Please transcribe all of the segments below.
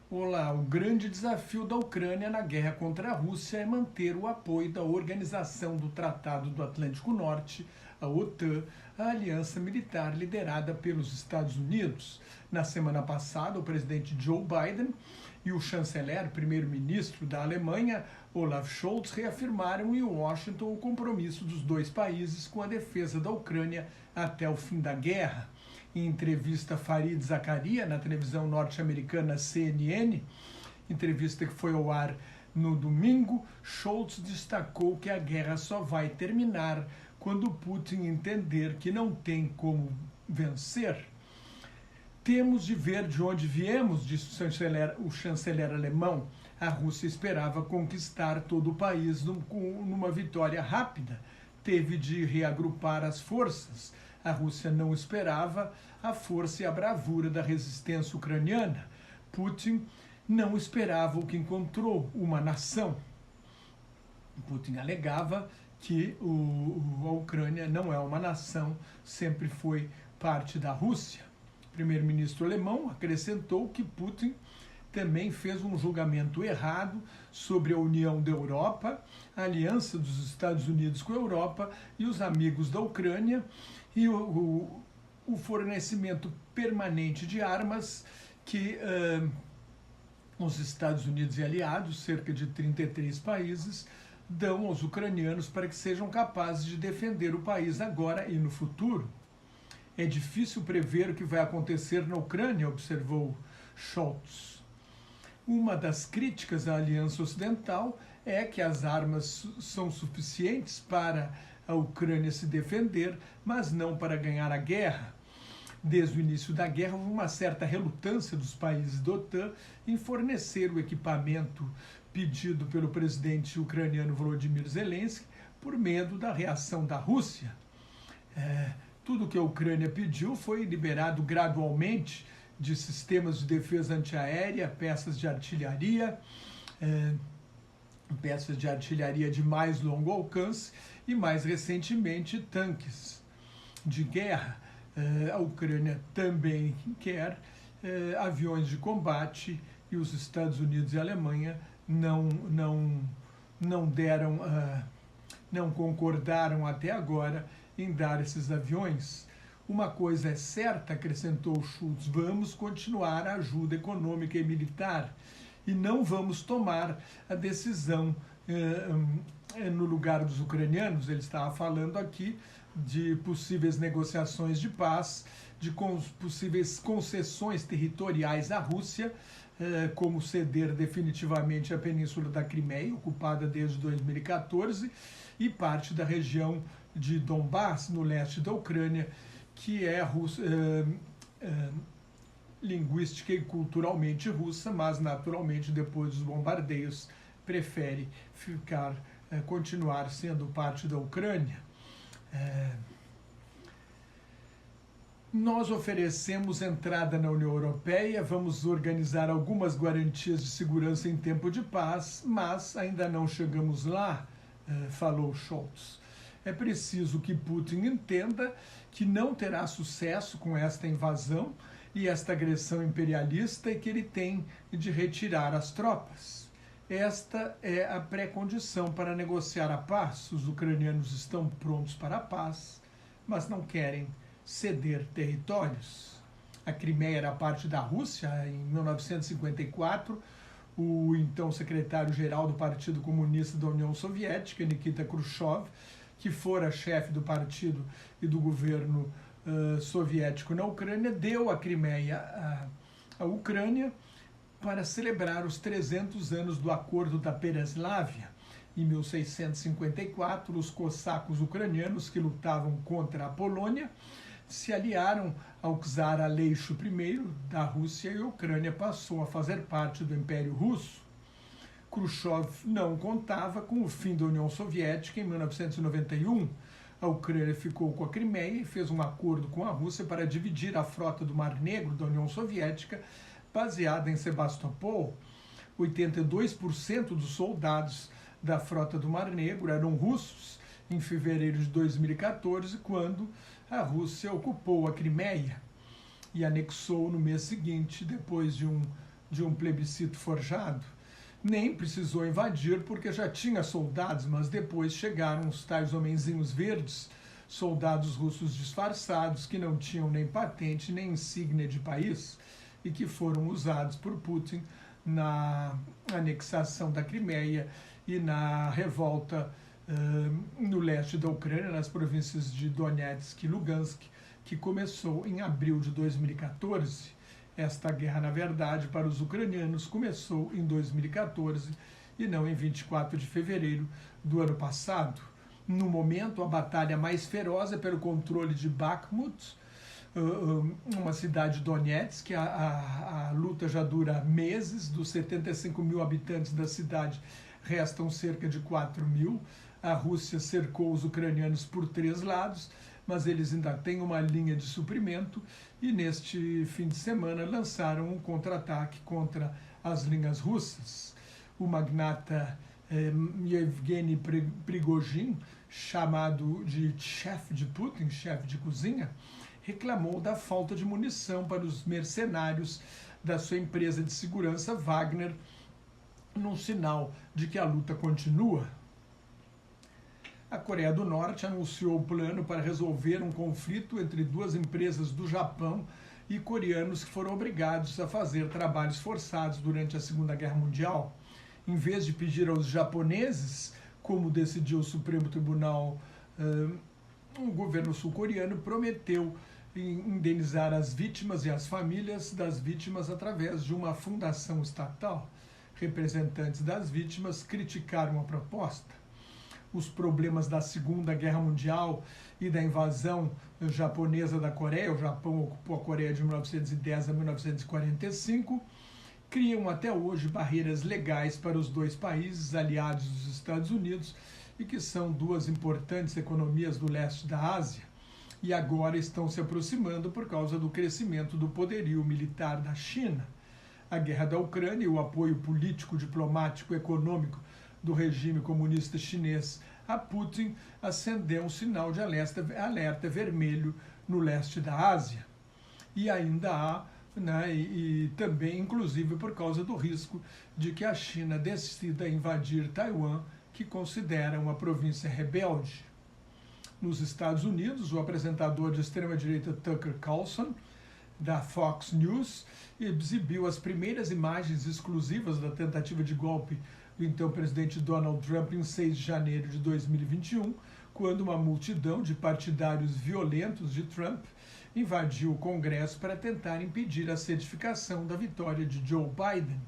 Olá, o grande desafio da Ucrânia na guerra contra a Rússia é manter o apoio da Organização do Tratado do Atlântico Norte, a OTAN, a aliança militar liderada pelos Estados Unidos. Na semana passada, o presidente Joe Biden e o chanceler, primeiro-ministro da Alemanha, Olaf Scholz, reafirmaram em Washington o compromisso dos dois países com a defesa da Ucrânia até o fim da guerra. Em entrevista a Fareed Zakaria, na televisão norte-americana CNN, entrevista que foi ao ar no domingo, Scholz destacou que a guerra só vai terminar quando Putin entender que não tem como vencer. Temos de ver de onde viemos, disse o chanceler alemão. A Rússia esperava conquistar todo o país numa vitória rápida. Teve de reagrupar as forças. A Rússia não esperava a força e a bravura da resistência ucraniana. Putin não esperava o que encontrou, uma nação. Putin alegava que a Ucrânia não é uma nação, sempre foi parte da Rússia. O primeiro-ministro alemão acrescentou que Putin também fez um julgamento errado sobre a união da Europa, a aliança dos Estados Unidos com a Europa e os amigos da Ucrânia e o fornecimento permanente de armas que os Estados Unidos e aliados, cerca de 33 países, dão aos ucranianos para que sejam capazes de defender o país agora e no futuro. É difícil prever o que vai acontecer na Ucrânia, observou Scholz. Uma das críticas à Aliança Ocidental é que as armas são suficientes para a Ucrânia se defender, mas não para ganhar a guerra. Desde o início da guerra, houve uma certa relutância dos países da OTAN em fornecer o equipamento pedido pelo presidente ucraniano Volodymyr Zelensky por medo da reação da Rússia. Tudo que a Ucrânia pediu foi liberado gradualmente de sistemas de defesa antiaérea, peças de artilharia de mais longo alcance e, mais recentemente, tanques de guerra. A Ucrânia também quer aviões de combate e os Estados Unidos e a Alemanha não concordaram até agora em dar esses aviões. Uma coisa é certa, acrescentou Scholz, vamos continuar a ajuda econômica e militar e não vamos tomar a decisão no lugar dos ucranianos. Ele estava falando aqui de possíveis negociações de paz, de possíveis concessões territoriais à Rússia, como ceder definitivamente a Península da Crimeia, ocupada desde 2014, e parte da região de Donbass, no leste da Ucrânia, que é linguística e culturalmente russa, mas naturalmente depois dos bombardeios prefere continuar sendo parte da Ucrânia. Nós oferecemos entrada na União Europeia, vamos organizar algumas garantias de segurança em tempo de paz, mas ainda não chegamos lá, falou Scholz. É preciso que Putin entenda que não terá sucesso com esta invasão e esta agressão imperialista e que ele tem de retirar as tropas. Esta é a pré-condição para negociar a paz. Os ucranianos estão prontos para a paz, mas não querem ceder territórios. A Crimeia era parte da Rússia. Em 1954, o então secretário-geral do Partido Comunista da União Soviética, Nikita Khrushchev, que fora chefe do partido e do governo soviético na Ucrânia, deu a Crimeia à Ucrânia para celebrar os 300 anos do Acordo da Pereslávia. Em 1654, os cossacos ucranianos que lutavam contra a Polônia se aliaram ao czar Aleixo I da Rússia e a Ucrânia passou a fazer parte do Império Russo. Khrushchev não contava com o fim da União Soviética em 1991. A Ucrânia ficou com a Crimeia e fez um acordo com a Rússia para dividir a frota do Mar Negro da União Soviética, baseada em Sebastopol. 82% dos soldados da frota do Mar Negro eram russos em fevereiro de 2014, quando a Rússia ocupou a Crimeia e anexou no mês seguinte, depois de de um plebiscito forjado. Nem precisou invadir porque já tinha soldados, mas depois chegaram os tais homenzinhos verdes, soldados russos disfarçados que não tinham nem patente nem insígnia de país e que foram usados por Putin na anexação da Crimeia e na revolta no leste da Ucrânia, nas províncias de Donetsk e Lugansk, que começou em abril de 2014. Esta guerra, na verdade, para os ucranianos, começou em 2014 e não em 24 de fevereiro do ano passado. No momento, a batalha mais feroz é pelo controle de Bakhmut, uma cidade de Donetsk. A luta já dura meses. Dos 75 mil habitantes da cidade, restam cerca de 4 mil. A Rússia cercou os ucranianos por 3 lados, mas eles ainda têm uma linha de suprimento e neste fim de semana lançaram um contra-ataque contra as linhas russas. O magnata Yevgeny Prigozhin, chamado de chefe de Putin, chefe de cozinha, reclamou da falta de munição para os mercenários da sua empresa de segurança Wagner, num sinal de que a luta continua. A Coreia do Norte anunciou o plano para resolver um conflito entre 2 empresas do Japão e coreanos que foram obrigados a fazer trabalhos forçados durante a Segunda Guerra Mundial. Em vez de pedir aos japoneses, como decidiu o Supremo Tribunal, o governo sul-coreano prometeu indenizar as vítimas e as famílias das vítimas através de uma fundação estatal. Representantes das vítimas criticaram a proposta. Os problemas da Segunda Guerra Mundial e da invasão japonesa da Coreia, o Japão ocupou a Coreia de 1910 a 1945, criam até hoje barreiras legais para os 2 países aliados dos Estados Unidos e que são 2 importantes economias do leste da Ásia e agora estão se aproximando por causa do crescimento do poderio militar da China. A guerra da Ucrânia e o apoio político, diplomático e econômico do regime comunista chinês a Putin acendeu um sinal de alerta vermelho no leste da Ásia. E ainda há, e também, inclusive, por causa do risco de que a China decida invadir Taiwan, que considera uma província rebelde. Nos Estados Unidos, o apresentador de extrema-direita Tucker Carlson, da Fox News, exibiu as primeiras imagens exclusivas da tentativa de golpe do então presidente Donald Trump em 6 de janeiro de 2021, quando uma multidão de partidários violentos de Trump invadiu o Congresso para tentar impedir a certificação da vitória de Joe Biden.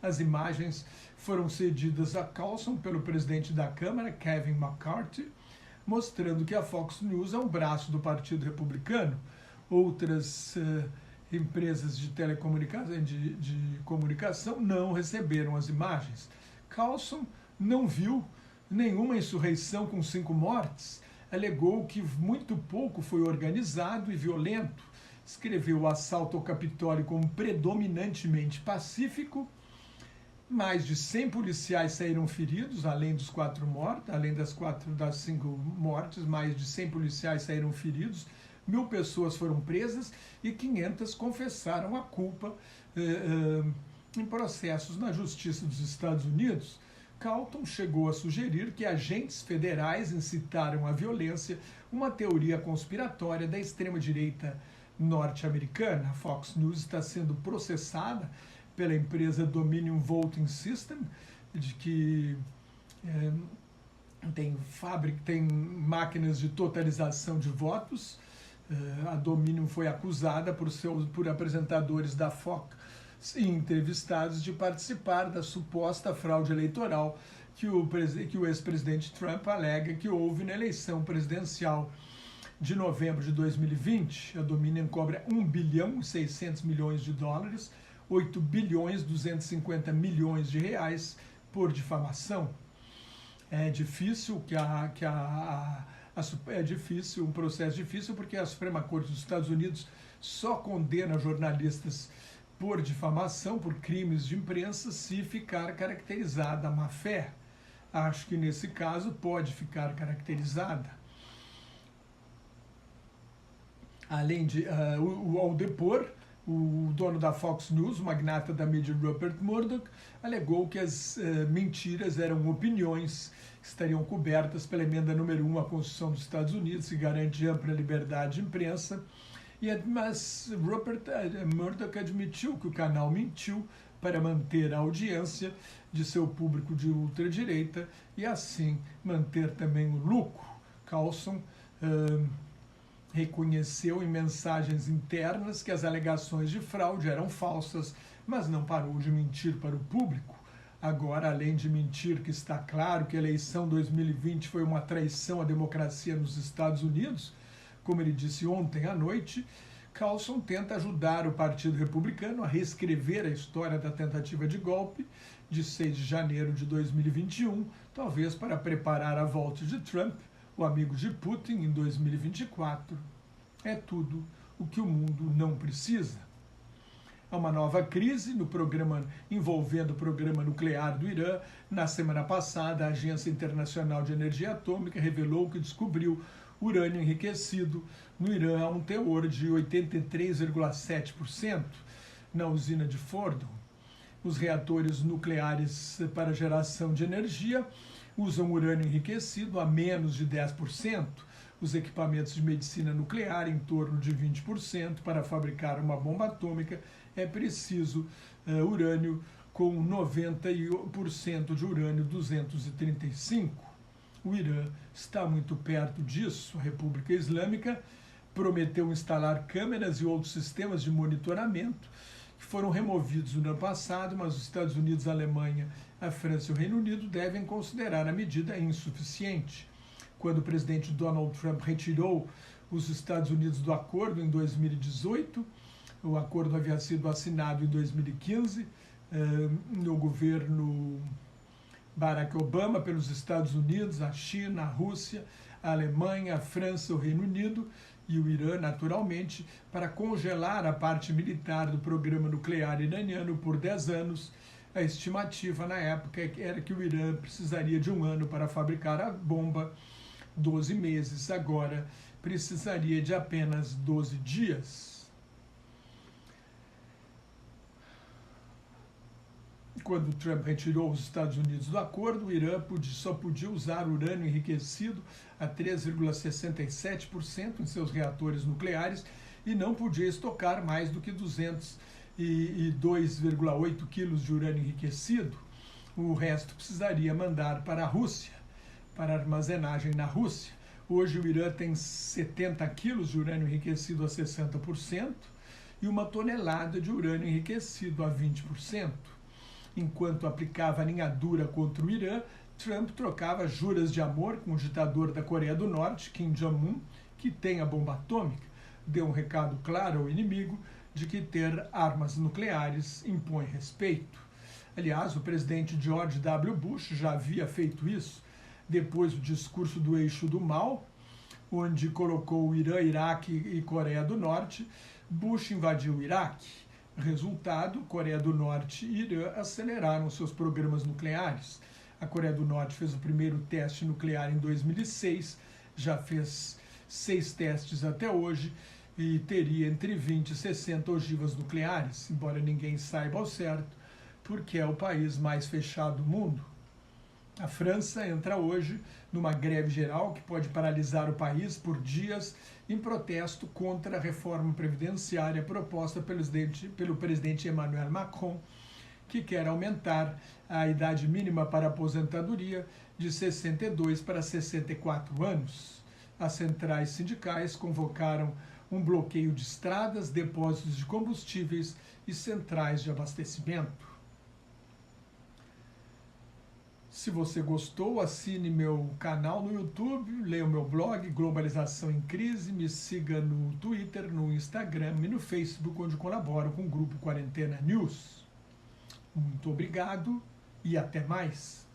As imagens foram cedidas a Carlson pelo presidente da Câmara, Kevin McCarthy, mostrando que a Fox News é um braço do Partido Republicano. Outras empresas de comunicação não receberam as imagens. Carlson não viu nenhuma insurreição com 5 mortes, alegou que muito pouco foi organizado e violento, escreveu o assalto ao Capitólio como predominantemente pacífico. Mais de 100 policiais saíram feridos, além dos 4 mortos, além das 5 mortes, mais de 100 policiais saíram feridos, 1.000 pessoas foram presas e 500 confessaram a culpa em processos na Justiça dos Estados Unidos. Carlson chegou a sugerir que agentes federais incitaram a violência, uma teoria conspiratória da extrema-direita norte-americana. A Fox News está sendo processada pela empresa Dominion Voting System, de que tem máquinas de totalização de votos. A Dominion foi acusada por apresentadores da Fox e entrevistados de participar da suposta fraude eleitoral que o ex-presidente Trump alega que houve na eleição presidencial de novembro de 2020. A Dominion cobra 1 bilhão e 600 milhões de dólares, 8 bilhões 250 milhões de reais por difamação. É difícil um processo difícil, porque a Suprema Corte dos Estados Unidos só condena jornalistas por difamação, por crimes de imprensa, se ficar caracterizada a má-fé. Acho que nesse caso pode ficar caracterizada. Além de, ao depor, O dono da Fox News, o magnata da mídia Rupert Murdoch, alegou que as mentiras eram opiniões que estariam cobertas pela emenda número 1 à Constituição dos Estados Unidos, que garante ampla liberdade de imprensa. Mas Rupert Murdoch admitiu que o canal mentiu para manter a audiência de seu público de ultradireita e assim manter também o lucro. Carlson reconheceu em mensagens internas que as alegações de fraude eram falsas, mas não parou de mentir para o público. Agora, além de mentir que está claro que a eleição 2020 foi uma traição à democracia nos Estados Unidos, como ele disse ontem à noite, Carlson tenta ajudar o Partido Republicano a reescrever a história da tentativa de golpe de 6 de janeiro de 2021, talvez para preparar a volta de Trump, o amigo de Putin, em 2024. É tudo o que o mundo não precisa. Há uma nova crise no programa envolvendo o programa nuclear do Irã. Na semana passada, a Agência Internacional de Energia Atômica revelou que descobriu urânio enriquecido no Irã a um teor de 83,7% na usina de Fordo. Os reatores nucleares para geração de energia usam urânio enriquecido a menos de 10%. Os equipamentos de medicina nuclear em torno de 20%. Para fabricar uma bomba atômica é preciso urânio com 90% de urânio 235. O Irã está muito perto disso. A República Islâmica prometeu instalar câmeras e outros sistemas de monitoramento que foram removidos no ano passado, mas os Estados Unidos, a Alemanha, a França e o Reino Unido devem considerar a medida insuficiente. Quando o presidente Donald Trump retirou os Estados Unidos do acordo em 2018, o acordo havia sido assinado em 2015 no governo Barack Obama pelos Estados Unidos, a China, a Rússia, a Alemanha, a França, o Reino Unido e o Irã, naturalmente, para congelar a parte militar do programa nuclear iraniano por 10 anos. A estimativa na época era que o Irã precisaria de 1 ano para fabricar a bomba, 12 meses, agora precisaria de apenas 12 dias. Quando Trump retirou os Estados Unidos do acordo, o Irã só podia usar urânio enriquecido a 3,67% em seus reatores nucleares e não podia estocar mais do que 202,8 quilos de urânio enriquecido. O resto precisaria mandar para a Rússia, para armazenagem na Rússia. Hoje o Irã tem 70 quilos de urânio enriquecido a 60% e 1 tonelada de urânio enriquecido a 20%. Enquanto aplicava a linha dura contra o Irã, Trump trocava juras de amor com o ditador da Coreia do Norte, Kim Jong-un, que tem a bomba atômica. Deu um recado claro ao inimigo de que ter armas nucleares impõe respeito. Aliás, o presidente George W. Bush já havia feito isso depois do discurso do eixo do mal, onde colocou o Irã, Iraque e Coreia do Norte. Bush invadiu o Iraque. Resultado, Coreia do Norte e Irã aceleraram seus programas nucleares. A Coreia do Norte fez o primeiro teste nuclear em 2006, já fez 6 testes até hoje e teria entre 20 e 60 ogivas nucleares, embora ninguém saiba ao certo, porque é o país mais fechado do mundo. A França entra hoje numa greve geral que pode paralisar o país por dias em protesto contra a reforma previdenciária proposta pelo presidente Emmanuel Macron, que quer aumentar a idade mínima para aposentadoria de 62 para 64 anos. As centrais sindicais convocaram um bloqueio de estradas, depósitos de combustíveis e centrais de abastecimento. Se você gostou, assine meu canal no YouTube, leia o meu blog Globalização em Crise, me siga no Twitter, no Instagram e no Facebook, onde colaboro com o grupo Quarentena News. Muito obrigado e até mais.